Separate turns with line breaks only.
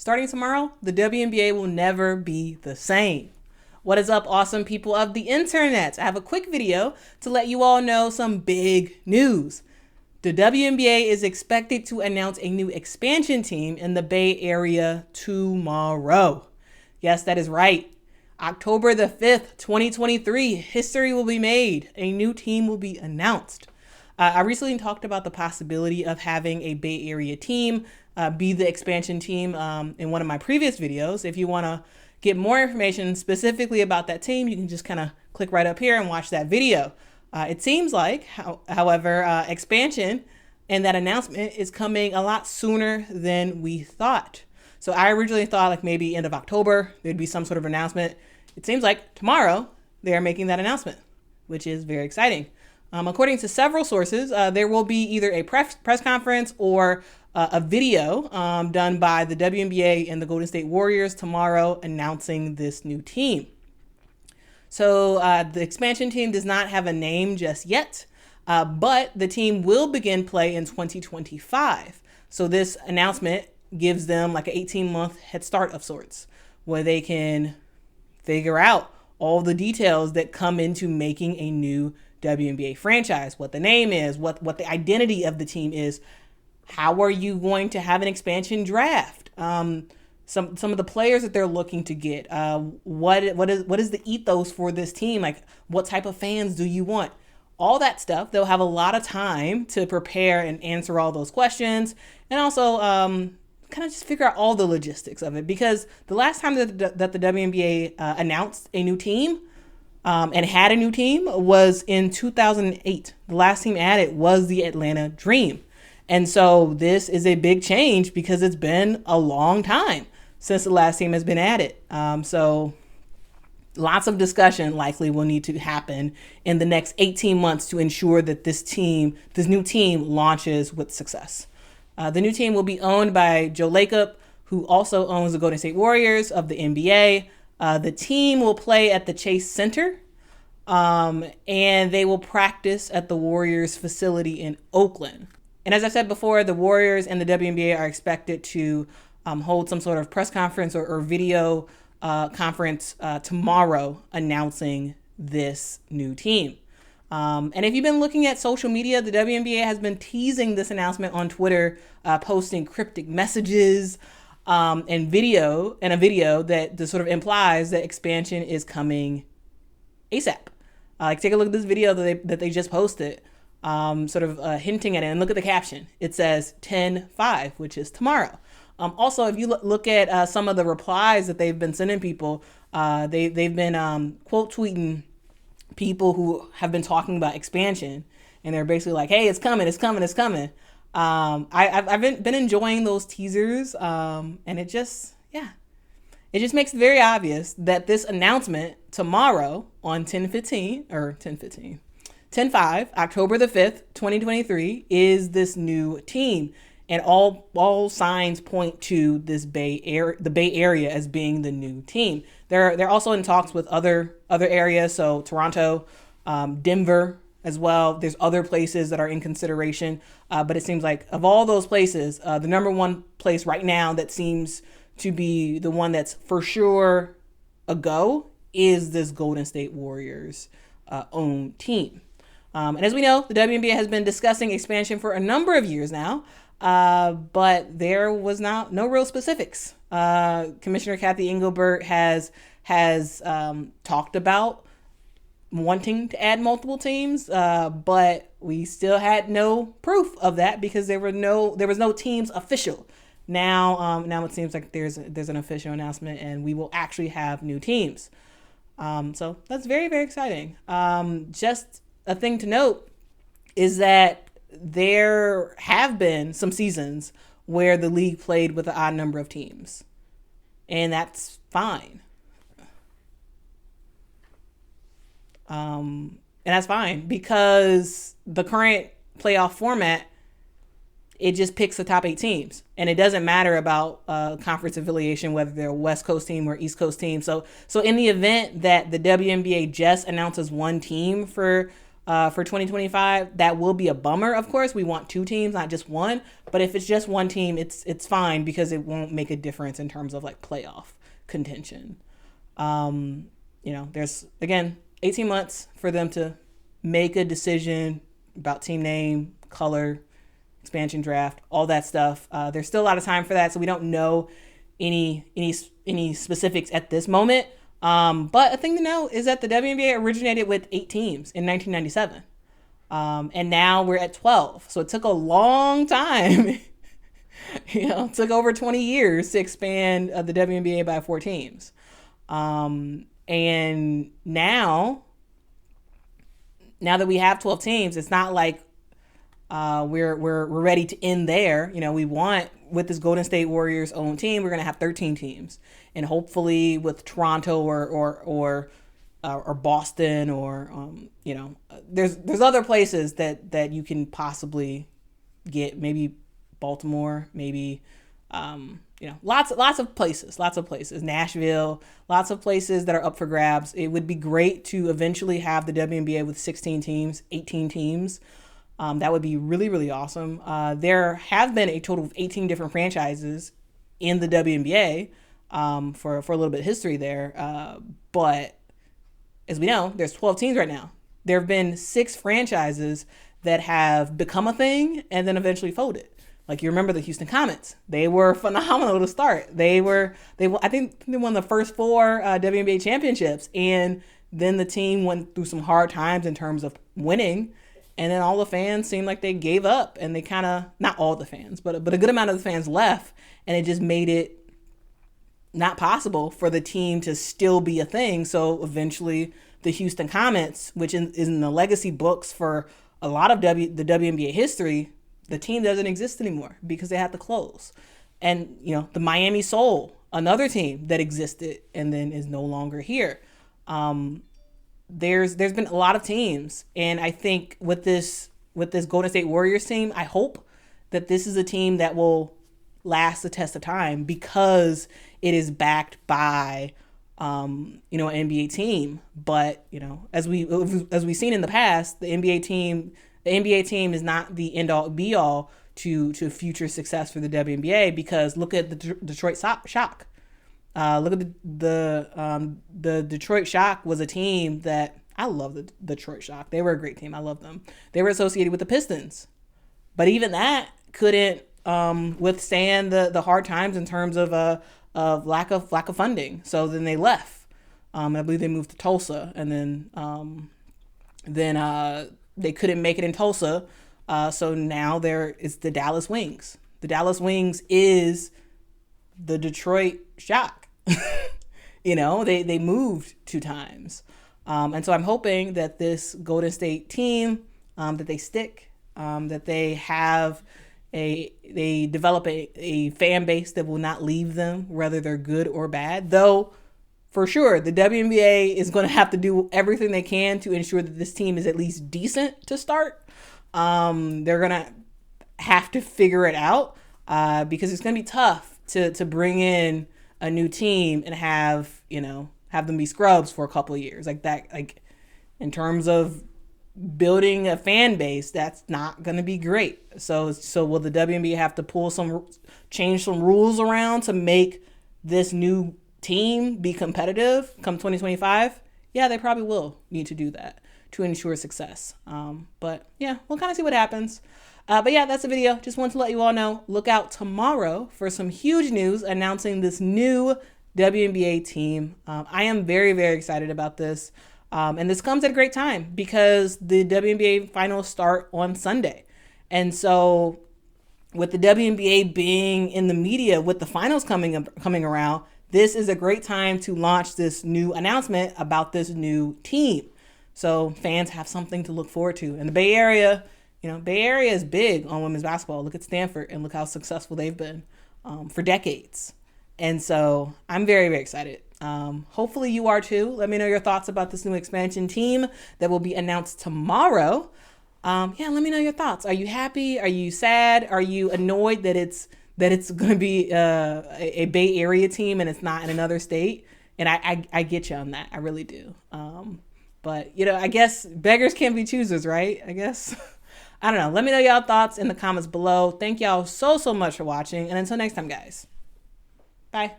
Starting tomorrow, the WNBA will never be the same. What is up, awesome people of the internet? I have a quick video to let you all know some big news. The WNBA is expected to announce a new expansion team in the Bay Area tomorrow. Yes, that is right. October the 5th, 2023, history will be made. A new team will be announced. I recently talked about the possibility of having a Bay Area team be the expansion team in one of my previous videos. If you want to get more information specifically about that team, you can just kind of click right up here and watch that video. It seems like, however, expansion and that announcement is coming a lot sooner than we thought. So I originally thought like maybe end of October, there'd be some sort of announcement. It seems like tomorrow they're making that announcement, which is very exciting. According to several sources, there will be either a press conference or a video done by the WNBA and the Golden State Warriors tomorrow announcing this new team. So the expansion team does not have a name just yet, but the team will begin play in 2025. So this announcement gives them like an 18-month head start of sorts, where they can figure out all the details that come into making a new WNBA franchise, what the name is, what the identity of the team is. How are you going to have an expansion draft? Some of the players that they're looking to get. What is the ethos for this team? Like, what type of fans do you want? All that stuff. They'll have a lot of time to prepare and answer all those questions, and also kind of just figure out all the logistics of it. Because the last time that the WNBA announced a new team and had a new team was in 2008. The last team added was the Atlanta Dream. And so this is a big change because it's been a long time since the last team has been added. So lots of discussion likely will need to happen in the next 18 months to ensure that this new team launches with success. The new team will be owned by Joe Lacob, who also owns the Golden State Warriors of the NBA. The team will play at the Chase Center, and they will practice at the Warriors facility in Oakland. And as I said before, the Warriors and the WNBA are expected to hold some sort of press conference or video conference tomorrow announcing this new team. And if you've been looking at social media, the WNBA has been teasing this announcement on Twitter, posting cryptic messages and a video that sort of implies that expansion is coming ASAP. Take a look at this video that they just posted. Sort of hinting at it, and look at the caption. It says 10/5, which is tomorrow. Also, if you look at some of the replies that they've been sending people, they've been quote tweeting people who have been talking about expansion, and they're basically like, "Hey, it's coming, it's coming, it's coming." I've been enjoying those teasers, and it just makes it very obvious that this announcement tomorrow on 10/5, October the 5th, 2023, is this new team. And all signs point to the Bay Area as being the new team. They're also in talks with other areas, so Toronto, Denver as well. There's other places that are in consideration, but it seems like of all those places, the number one place right now that seems to be the one that's for sure a go is this Golden State Warriors own team. And as we know, the WNBA has been discussing expansion for a number of years now, but there was no real specifics. Commissioner Kathy Engelbert has talked about wanting to add multiple teams, but we still had no proof of that because there was no teams official. Now it seems like there's an official announcement, and we will actually have new teams. So that's very, very exciting. Just a thing to note is that there have been some seasons where the league played with an odd number of teams, and that's fine. And that's fine because the current playoff format, it just picks the top 8 teams, and it doesn't matter about conference affiliation, whether they're a West Coast team or East Coast team. So in the event that the WNBA just announces one team for for 2025. That will be a bummer, of course. We want 2 teams, not just one. But if it's just one team, it's fine because it won't make a difference in terms of like playoff contention. There's, again, 18 months for them to make a decision about team name, color, expansion draft, all that stuff. There's still a lot of time for that, so we don't know any specifics at this moment. But a thing to know is that the WNBA originated with 8 teams in 1997. And now we're at 12. So it took a long time. It took over 20 years to expand the WNBA by 4 teams. And now that we have 12 teams, it's not like we're ready to end there. We want, with this Golden State Warriors own team, we're going to have 13 teams, and hopefully with Toronto or Boston or there's other places that you can possibly get, maybe Baltimore, maybe lots of places, Nashville, lots of places that are up for grabs. It would be great to eventually have the WNBA with 16 teams, 18 teams. That would be really, really awesome. There have been a total of 18 different franchises in the WNBA for a little bit of history there. But as we know, there's 12 teams right now. There have been 6 franchises that have become a thing and then eventually folded. Like, you remember the Houston Comets. They were phenomenal to start. I think they won the first 4 WNBA championships. And then the team went through some hard times in terms of winning. And then all the fans seemed like they gave up, and they kind of, not all the fans, but a good amount of the fans left, and it just made it not possible for the team to still be a thing. So eventually the Houston Comets, which is in the legacy books for a lot of the WNBA history, the team doesn't exist anymore because they had to close. And, the Miami Soul, another team that existed and then is no longer here. There's been a lot of teams, and I think with this Golden State Warriors team, I hope that this is a team that will last the test of time because it is backed by an NBA team. But as we've seen in the past, the NBA team is not the end all be all to future success for the WNBA, because look at the Detroit Shock. Look at the Detroit Shock was a team that I love. The Detroit Shock, they were a great team. I love them. They were associated with the Pistons, but even that couldn't withstand the hard times in terms of lack of funding. So then they left. I believe they moved to Tulsa, and then they couldn't make it in Tulsa. So now there is the Dallas Wings. The Dallas Wings is the Detroit Shock. They moved 2 times. And so I'm hoping that this Golden State team, that they stick, that they develop a fan base that will not leave them, whether they're good or bad. Though, for sure, the WNBA is going to have to do everything they can to ensure that this team is at least decent to start. They're going to have to figure it out, because it's going to be tough to bring in a new team and have them be scrubs for a couple of years like that. Like, in terms of building a fan base, that's not going to be great. So will the WNBA have to change some rules around to make this new team be competitive come 2025? Yeah, they probably will need to do that to ensure success. But yeah, we'll kind of see what happens. But yeah, that's the video. Just wanted to let you all know, look out tomorrow for some huge news announcing this new WNBA team. I am very, very excited about this. And this comes at a great time because the WNBA finals start on Sunday. And so with the WNBA being in the media with the finals coming around, this is a great time to launch this new announcement about this new team. So fans have something to look forward to. And the Bay Area, Bay Area is big on women's basketball. Look at Stanford and look how successful they've been for decades. And so I'm very, very excited. Hopefully you are too. Let me know your thoughts about this new expansion team that will be announced tomorrow. Let me know your thoughts. Are you happy? Are you sad? Are you annoyed that it's going to be a Bay Area team and it's not in another state? And I get you on that. I really do. But, you know, I guess beggars can't be choosers, right? I guess. I don't know. Let me know y'all thoughts in the comments below. Thank y'all so much for watching. And until next time, guys. Bye.